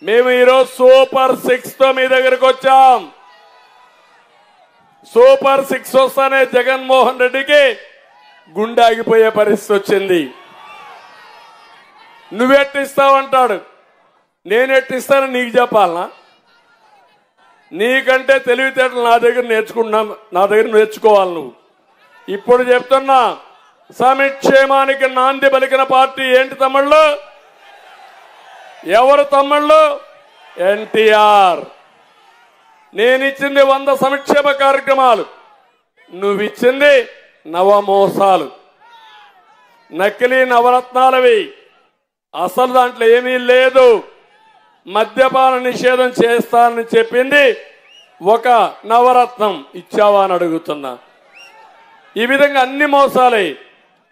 మేము ఈరోజు సూపర్ 6 తో మీ దగ్గరకు వచ్చాం. సూపర్ 6 వస్తానే జగన్మోహన్ రెడ్డికి గుండె ఆగిపోయే పరిస్థితి వచ్చింది. నువ్వెట్టిస్తావంటాడు. నేనెట్టిస్తాను నీకు చెప్పాలనా? నీకంటే తెలివితేటలు నా దగ్గర నేర్చుకోవాలి నువ్వు. ఇప్పుడు చెప్తున్నా, సంక్షేమానికి నాంది పలికిన పార్టీ ఏంటి తమ్ముళ్ళు? ఎవరు తమ్ముళ్ళు? ఎన్టీఆర్. నేనిచ్చింది 100 సంక్షేమ కార్యక్రమాలు, నువ్విచ్చింది నవమోసాలు, నకిలీ నవరత్నాలవి. అసలు దాంట్లో ఏమీ లేదు. మద్యపాన నిషేధం చేస్తానని చెప్పింది ఒక నవరత్నం, ఇచ్చావా అని అడుగుతున్నా. ఈ విధంగా అన్ని మోసాలే.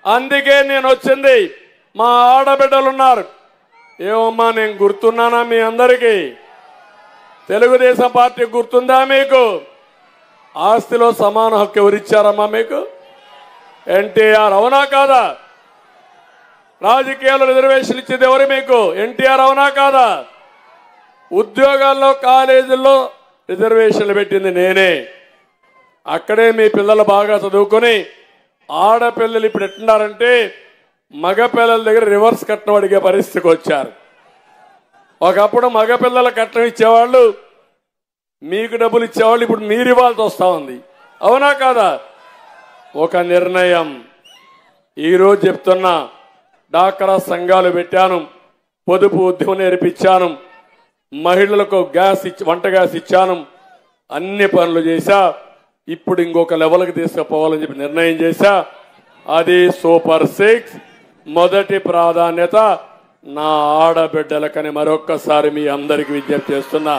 అందుకే నేను వచ్చింది. మా ఆడబిడ్డలున్నారు. ఏమమ్మా నేను గుర్తున్నానా మీ అందరికీ? తెలుగుదేశం పార్టీ గుర్తుందా మీకు? ఆస్తిలో సమాన హక్కు ఎవరిచ్చారమ్మా మీకు? ఎన్టీఆర్. అవునా కాదా? రాజకీయాల్లో రిజర్వేషన్ ఇచ్చేది ఎవరు మీకు? ఎన్టీఆర్. అవునా కాదా? ఉద్యోగాల్లో కాలేజీల్లో రిజర్వేషన్లు పెట్టింది నేనే. అక్కడే మీ పిల్లలు బాగా చదువుకొని ఆడపిల్లలు ఇప్పుడు ఎట్టున్నారంటే మగపిల్లల దగ్గర రివర్స్ కట్నం అడిగే పరిస్థితికి వచ్చారు. ఒకప్పుడు మగపిల్లల కట్నం ఇచ్చేవాళ్ళు, మీకు డబ్బులు ఇచ్చేవాళ్ళు, ఇప్పుడు మీరు ఇవ్వాల్సి వస్తూ ఉంది. అవునా కాదా? ఒక నిర్ణయం ఈరోజు చెప్తున్నా. డాక్రా సంఘాలు పెట్టాను, పొదుపు ఉద్యమం నేర్పించాను, మహిళలకు వంట గ్యాస్ ఇచ్చాను, అన్ని పనులు చేశా. ఇప్పుడు ఇంకొక లెవెల్కి తీసుకుపోవాలని చెప్పి నిర్ణయం చేశా. అది సూపర్ 6. మొదటి ప్రాధాన్యత నా ఆడబిడ్డలకని మరొక్కసారి మీ అందరికి విజ్ఞప్తి చేస్తున్నా.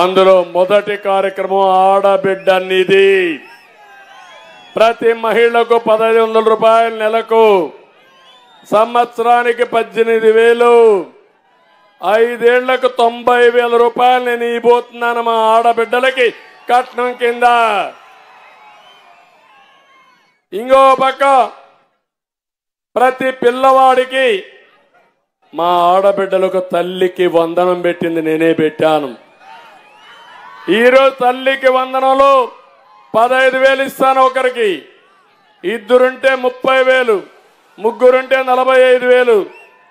అందులో మొదటి కార్యక్రమం ఆడబిడ్డ నిధి. ప్రతి మహిళకు 1500 రూపాయలు నెలకు, సంవత్సరానికి 18,000, 5 ఏళ్లకు 90,000 రూపాయలు నేను ఇవ్వబోతున్నాను మా ఆడబిడ్డలకి కట్నం కింద. ఇంకో పక్క ప్రతి పిల్లవాడికి మా ఆడబిడ్డలకు తల్లికి వందనం పెట్టింది నేనే పెట్టాను. ఈరోజు తల్లికి వందనంలో 15,000 ఇస్తాను ఒకరికి, ఇద్దరుంటే 30,000, ముగ్గురుంటే 45,000,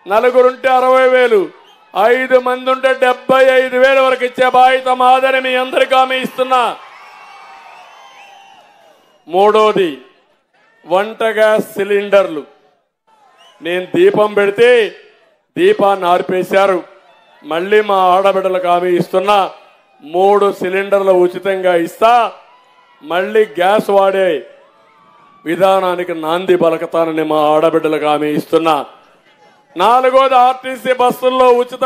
నలుగురుంటే 60,000, 5 మంది ఉంటే 75,000 వరకు ఇచ్చే బాధ్యత మాదని మీ అందరికీ హామీ ఇస్తున్నా. మూడోది వంట గ్యాస్ సిలిండర్లు. నేను దీపం పెడితే దీపాన్ని ఆర్పేశారు. మళ్ళీ మా ఆడబిడ్డలకు హామీ ఇస్తున్నా, 3 సిలిండర్లు ఉచితంగా ఇస్తా. మళ్ళీ గ్యాస్ వాడే విధానానికి నాంది పలకతానని మా ఆడబిడ్డలకు హామీ ఇస్తున్నా. 4వది ఆర్టీసీ బస్సుల్లో ఉచిత